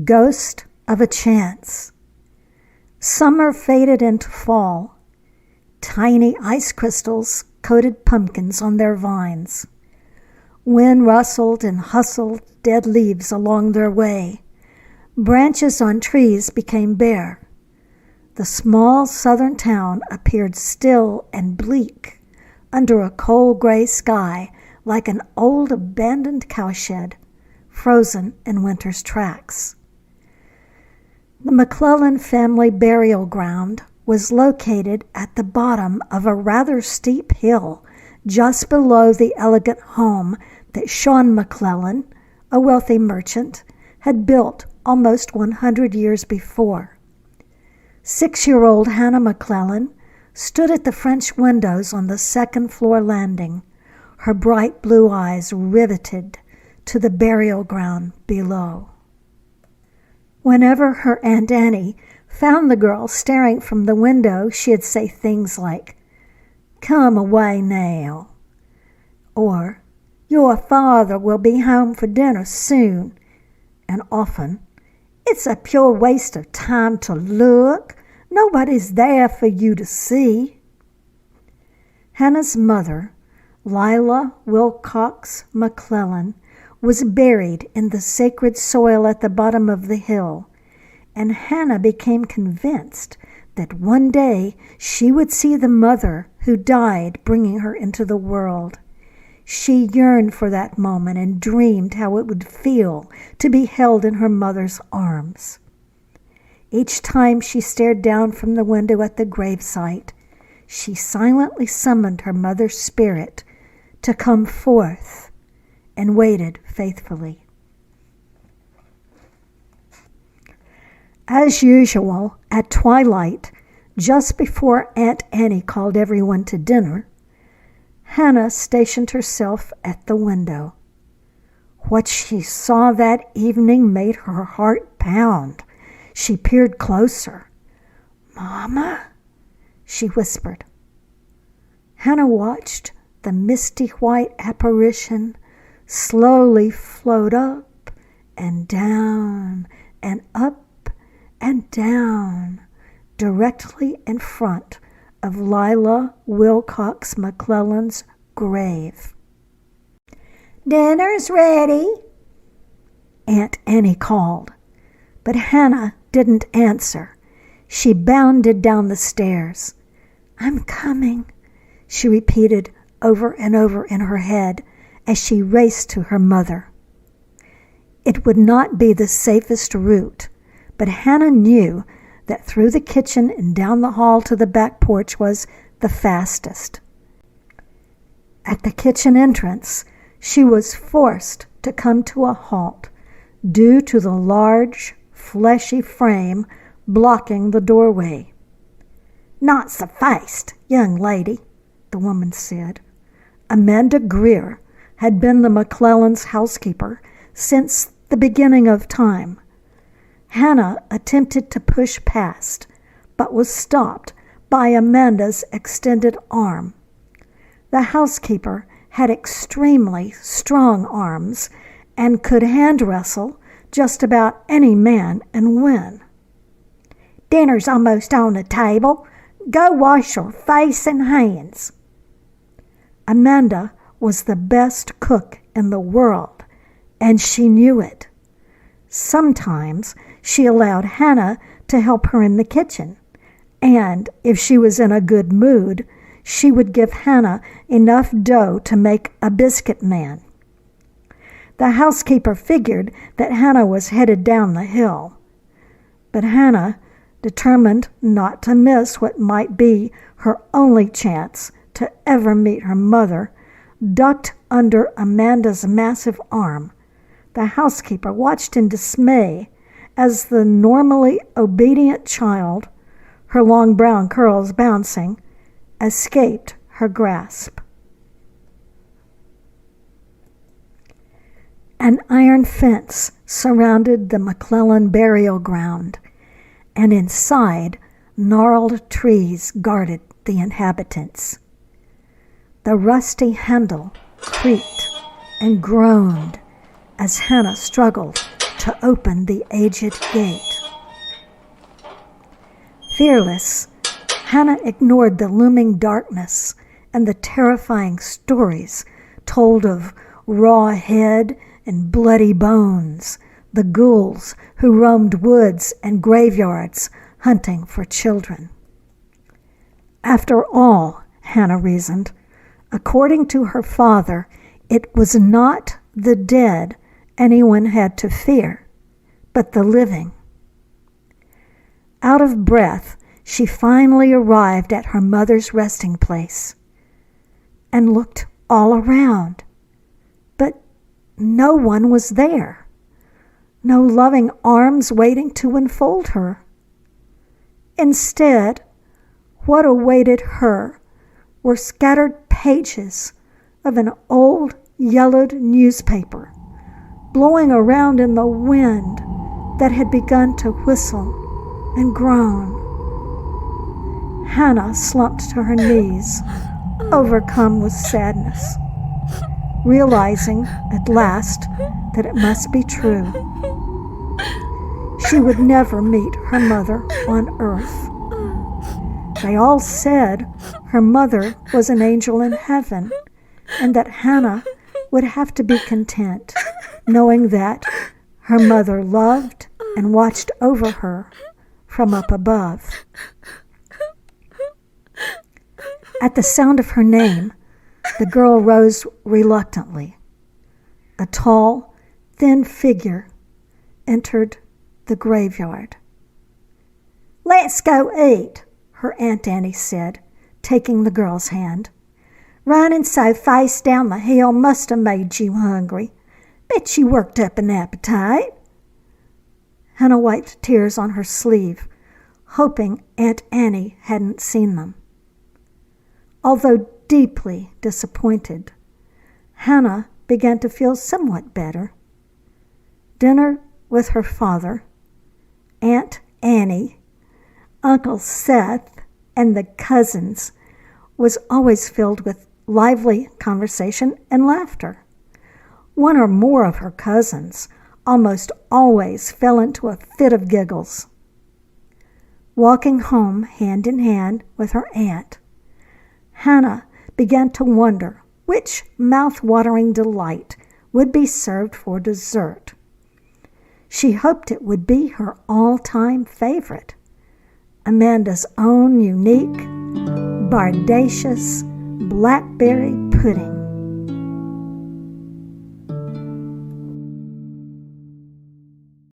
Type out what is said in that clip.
Ghost of a Chance. Summer faded into fall. Tiny ice crystals coated pumpkins on their vines. Wind rustled and hustled dead leaves along their way. Branches on trees became bare. The small southern town appeared still and bleak under a cold gray sky, like an old abandoned cowshed, frozen in winter's tracks. The McClellan family burial ground was located at the bottom of a rather steep hill just below the elegant home that Sean McClellan, a wealthy merchant, had built almost 100 years before. 6-year-old Hannah McClellan stood at the French windows on the second-floor landing, her bright blue eyes riveted to the burial ground below. Whenever her Aunt Annie found the girl staring from the window, she'd say things like, "Come away now," or "Your father will be home for dinner soon," and often, "It's a pure waste of time to look. Nobody's there for you to see." Hannah's mother, Lila Wilcox McClellan, was buried in the sacred soil at the bottom of the hill, and Hannah became convinced that one day she would see the mother who died bringing her into the world. She yearned for that moment and dreamed how it would feel to be held in her mother's arms. Each time she stared down from the window at the gravesite, she silently summoned her mother's spirit to come forth and waited faithfully. As usual, at twilight, just before Aunt Annie called everyone to dinner, Hannah stationed herself at the window. What she saw that evening made her heart pound. She peered closer. "Mama?" she whispered. Hannah watched the misty white apparition slowly float up and down and up and down directly in front of Lila Wilcox McClellan's grave. "Dinner's ready," Aunt Annie called, but Hannah didn't answer. She bounded down the stairs. "I'm coming," she repeated over and over in her head as she raced to her mother. It would not be the safest route, but Hannah knew that through the kitchen and down the hall to the back porch was the fastest. At the kitchen entrance, she was forced to come to a halt due to the large, fleshy frame blocking the doorway. "Not so fast, young lady," the woman said. Amanda Greer had been the McClellans' housekeeper since the beginning of time. Hannah attempted to push past, but was stopped by Amanda's extended arm. The housekeeper had extremely strong arms and could hand wrestle just about any man and win. "Dinner's almost on the table. Go wash your face and hands." Amanda was the best cook in the world, and she knew it. Sometimes she allowed Hannah to help her in the kitchen, and if she was in a good mood, she would give Hannah enough dough to make a biscuit man. The housekeeper figured that Hannah was headed down the hill, but Hannah, determined not to miss what might be her only chance to ever meet her mother, ducked under Amanda's massive arm. The housekeeper watched in dismay as the normally obedient child, her long brown curls bouncing, escaped her grasp. An iron fence surrounded the McClellan burial ground, and inside, gnarled trees guarded the inhabitants. The rusty handle creaked and groaned as Hannah struggled to open the aged gate. Fearless, Hannah ignored the looming darkness and the terrifying stories told of raw head and bloody bones, the ghouls who roamed woods and graveyards hunting for children. After all, Hannah reasoned, according to her father, it was not the dead anyone had to fear, but the living. Out of breath, she finally arrived at her mother's resting place and looked all around, but no one was there. No loving arms waiting to enfold her. Instead, what awaited her were scattered pages of an old yellowed newspaper blowing around in the wind that had begun to whistle and groan. Hannah slumped to her knees, overcome with sadness, realizing at last that it must be true. She would never meet her mother on earth. They all said her mother was an angel in heaven, and that Hannah would have to be content, knowing that her mother loved and watched over her from up above. At the sound of her name, the girl rose reluctantly. A tall, thin figure entered the graveyard. "Let's go eat," her Aunt Annie said, taking the girl's hand. "Running so fast down the hill must have made you hungry. Bet you worked up an appetite." Hannah wiped tears on her sleeve, hoping Aunt Annie hadn't seen them. Although deeply disappointed, Hannah began to feel somewhat better. Dinner with her father, Aunt Annie, Uncle Seth, and the cousins was always filled with lively conversation and laughter. One or more of her cousins almost always fell into a fit of giggles. Walking home hand in hand with her aunt, Hannah began to wonder which mouth-watering delight would be served for dessert. She hoped it would be her all-time favorite, Amanda's own unique, bardacious blackberry pudding.